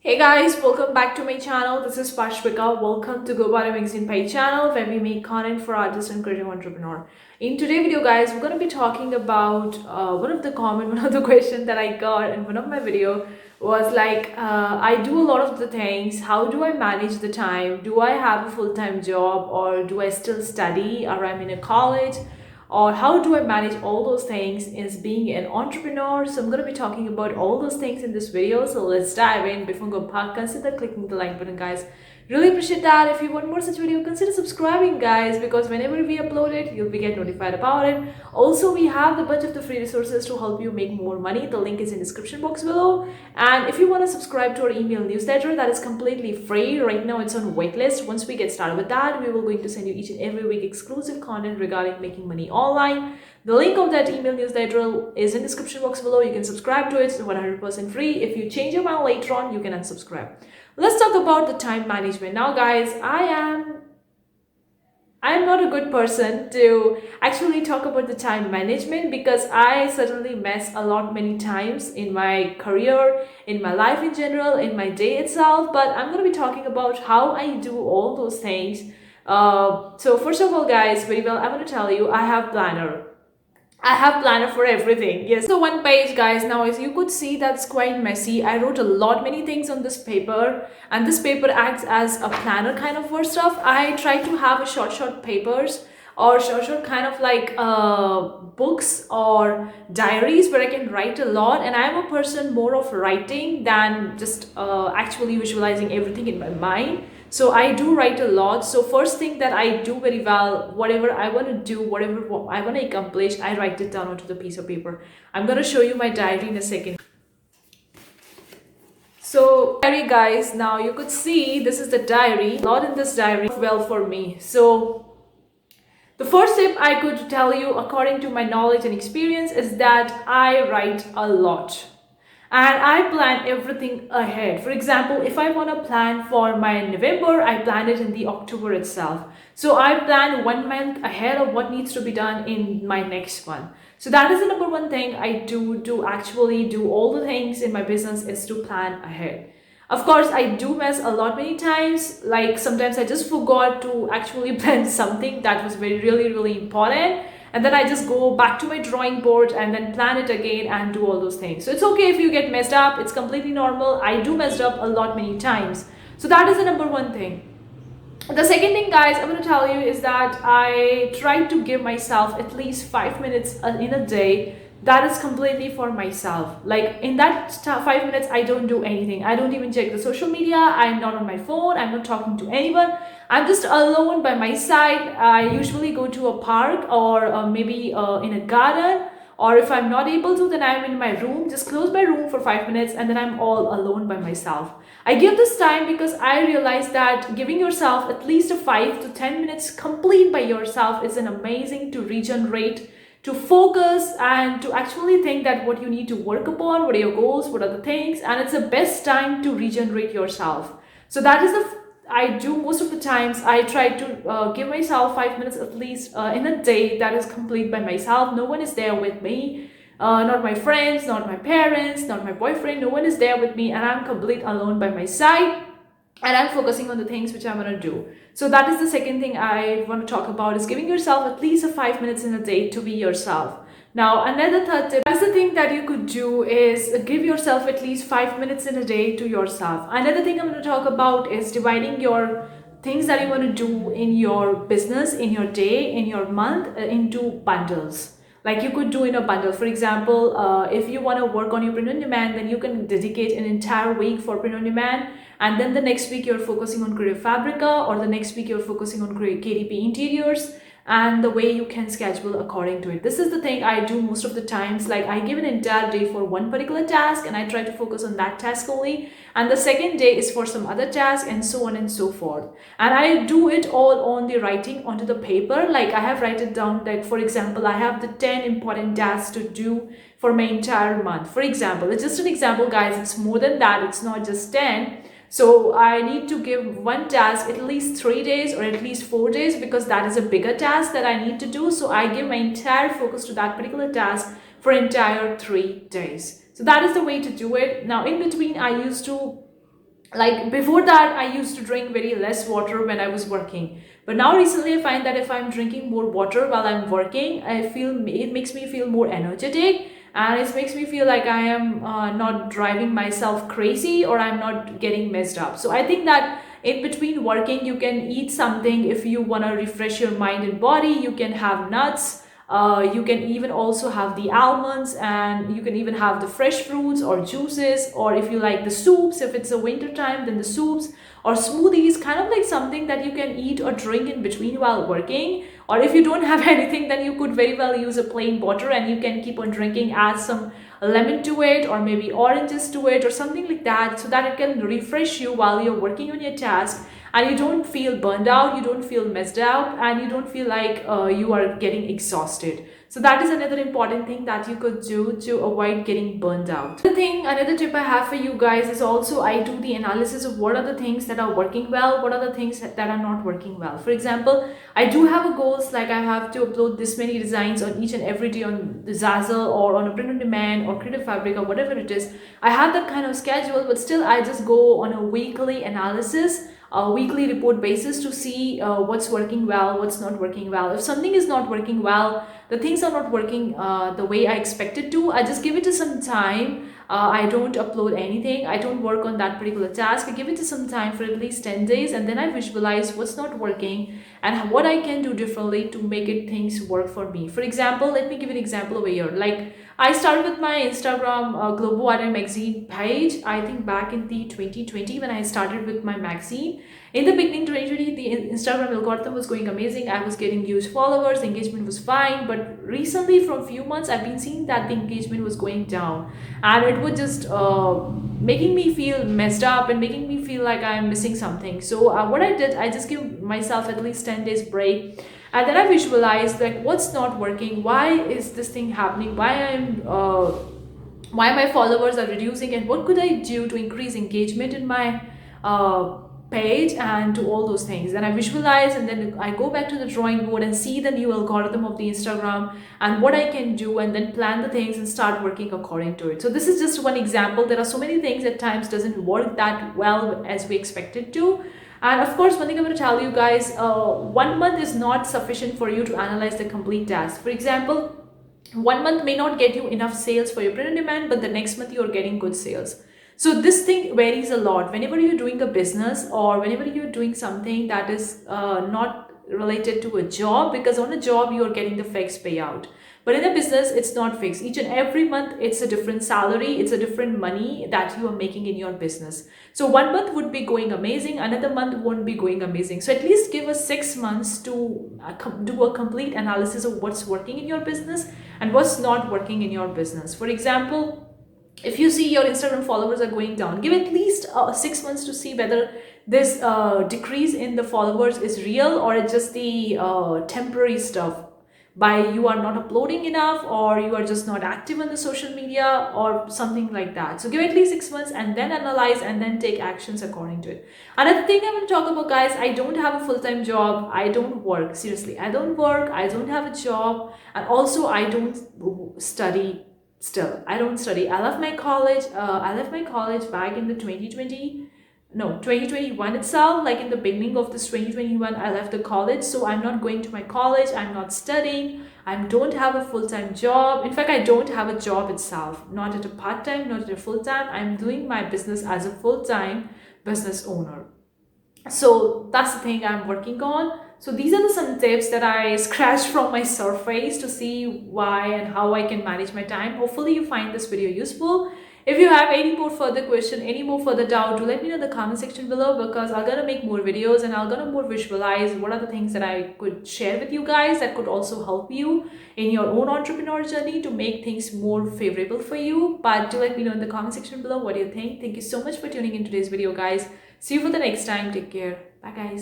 Hey guys, welcome back to my channel. This is Pashvika. Welcome to Globo Arte Magazine page channel where we make content for artists and creative entrepreneur. In today's video, guys, we're going to be talking about one of the questions that I got in one of my video was like, I do a lot of the things. How do I manage the time? Do I have a full-time job or do I still study or I'm in a college? Or how do I manage all those things as being an entrepreneur? So I'm going to be talking about all those things in this video. So let's dive in. Before we go back, consider clicking the like button, guys. Really appreciate that. If you want more such video, consider subscribing, guys, because whenever we upload it, you'll be get notified about it. Also, we have a bunch of the free resources to help you make more money. The link is in the description box below. And if you want to subscribe to our email newsletter, that is completely free. Right now, it's on waitlist. Once we get started with that, we will going to send you each and every week exclusive content regarding making money online. The link of that email newsletter is in the description box below. You can subscribe to it. It's 100% free. If you change your mind later on, you can unsubscribe. Let's talk about the time management. Now, guys, I am not a good person to actually talk about the time management because I certainly mess a lot many times in my career, in my life in general, in my day itself. But I'm going to be talking about how I do all those things. So first of all, guys, very well, I'm going to tell you, I have planner for everything. Yes, so one page, guys. Now, as you could see, that's quite messy. I wrote many things on this paper, and this paper acts as a planner kind of for stuff. I try to have a short papers or short kind of like books or diaries where I can write a lot. And I'm a person more of writing than just actually visualizing everything in my mind. So I do write a lot. So first thing that I do very well, whatever I want to do, whatever I want to accomplish, I write it down onto the piece of paper. I'm going to show you my diary in a second. So diary, guys, now you could see this is the diary. A lot in this diary well for me. So the first tip I could tell you according to my knowledge and experience is that I write a lot. And I plan everything ahead. For example, if I want to plan for my November, I plan it in the October itself. So I plan 1 month ahead of what needs to be done in my next one. So that is the number one thing I do to actually do all the things in my business is to plan ahead. Of course, I do mess a lot many times. Like sometimes I just forgot to actually plan something that was really important. And then I just go back to my drawing board and then plan it again and do all those things. So it's okay if you get messed up. It's completely normal. I do messed up a lot many times. So that is the number one thing. The second thing, guys, I'm going to tell you is that I try to give myself at least 5 minutes in a day that is completely for myself. Like in that 5 minutes, I don't do anything. I don't even check the social media. I'm not on my phone. I'm not talking to anyone. I'm just alone by my side. I usually go to a park or maybe in a garden. Or if I'm not able to, then I'm in my room, just close my room for 5 minutes and then I'm all alone by myself. I give this time because I realize that giving yourself at least 5 to 10 minutes complete by yourself is an amazing to regenerate, to focus and to actually think that what you need to work upon, what are your goals, what are the things, and it's the best time to regenerate yourself. So that is I do most of the times. I try to give myself 5 minutes at least in a day that is complete by myself. No one is there with me, not my friends, not my parents, not my boyfriend. No one is there with me and I'm complete alone by my side. And I'm focusing on the things which I'm going to do. So that is the second thing I want to talk about is giving yourself at least 5 minutes in a day to be yourself. Now, another third tip, that's the thing that you could do is give yourself at least 5 minutes in a day to yourself. Another thing I'm going to talk about is dividing your things that you want to do in your business, in your day, in your month into bundles. Like you could do in a bundle. For example, if you want to work on your print on demand, then you can dedicate an entire week for print on demand. And then the next week you're focusing on Creative Fabrica, or the next week you're focusing on KDP interiors, and the way you can schedule according to it. This is the thing I do most of the times. Like I give an entire day for one particular task and I try to focus on that task only. And the second day is for some other task and so on and so forth. And I do it all on the writing onto the paper. Like I have written down that, for example, I have the 10 important tasks to do for my entire month. For example, it's just an example, guys. It's more than that. It's not just 10. So I need to give one task at least 3 days or at least 4 days because that is a bigger task that I need to do. So I give my entire focus to that particular task for entire 3 days. So that is the way to do it. Now in between, I used to Like before that, I used to drink very less water when I was working, but now recently I find that if I'm drinking more water while I'm working, I feel it makes me feel more energetic, and it makes me feel like I am not driving myself crazy, or I'm not getting messed up. So I think that in between working, you can eat something. If you want to refresh your mind and body, you can have nuts. You can even also have the almonds, and you can even have the fresh fruits or juices, or if you like the soups, if it's a winter time, then the soups or smoothies, kind of like something that you can eat or drink in between while working. Or if you don't have anything, then you could very well use a plain water, and you can keep on drinking, add some lemon to it, or maybe oranges to it, or something like that, so that it can refresh you while you're working on your task, and you don't feel burned out, you don't feel messed up, and you don't feel like you are getting exhausted. So that is another important thing that you could do to avoid getting burned out. Another tip I have for you guys is also I do the analysis of what are the things that are working well, what are the things that are not working well. For example, I do have a goals, like I have to upload this many designs on each and every day on the Zazzle or on a print on demand or Creative Fabric or whatever it is. I have that kind of schedule, but still I just go on a weekly analysis, a weekly report basis, to see what's working well, what's not working well. If something is not working well, the things are not working the way I expected to, I just give it to some time. I don't upload anything, I don't work on that particular task. I give it to some time for at least 10 days, and then I visualize what's not working and what I can do differently to make it things work for me. For example, let me give an example over here. Like I started with my Instagram Globo Arte magazine page, I think back in the 2020 when I started with my magazine. In the beginning 2020, the Instagram algorithm was going amazing. I was getting huge followers, the engagement was fine. But recently, from few months, I've been seeing that the engagement was going down, and it was just making me feel messed up and making me feel like I'm missing something. So what I did, I just give myself at least 10 days break, and then I visualized like what's not working, why is this thing happening, why my followers are reducing, and what could I do to increase engagement in my page, and to all those things. Then I visualize, and then I go back to the drawing board and see the new algorithm of the Instagram and what I can do, and then plan the things and start working according to it. So this is just one example. There are so many things at times doesn't work that well as we expected to. And of course, one thing I'm going to tell you guys, 1 month is not sufficient for you to analyze the complete task. For example, 1 month may not get you enough sales for your print on demand, but the next month you're getting good sales. So this thing varies a lot whenever you're doing a business, or whenever you're doing something that is not related to a job, because on a job you're getting the fixed payout. But in a business, it's not fixed. Each and every month, it's a different salary, it's a different money that you are making in your business. So 1 month would be going amazing, another month won't be going amazing. So at least give us 6 months to do a complete analysis of what's working in your business and what's not working in your business. For example, if you see your Instagram followers are going down, give at least 6 months to see whether this decrease in the followers is real, or it's just the temporary stuff by you are not uploading enough, or you are just not active on the social media, or something like that. So give at least 6 months and then analyze, and then take actions according to it. Another thing I'm going to talk about, guys, I don't have a full-time job. I don't work. Seriously, I don't work. I don't have a job. And also I don't study. Still, I don't study. I left my college. I left my college back in the 2021 itself. Like in the beginning of this 2021, I left the college. So I'm not going to my college. I'm not studying. I don't have a full-time job. In fact, I don't have a job itself. Not at a part-time, not at a full-time. I'm doing my business as a full-time business owner. So that's the thing I'm working on. So these are some tips that I scratched from my surface to see why and how I can manage my time. Hopefully you find this video useful. If you have any more further question, any more further doubt, do let me know in the comment section below, because I'm gonna make more videos and I'm gonna more visualize what are the things that I could share with you guys that could also help you in your own entrepreneur journey to make things more favorable for you. But do let me know in the comment section below what you think. Thank you so much for tuning in today's video, guys. See you for the next time. Take care. Bye, guys.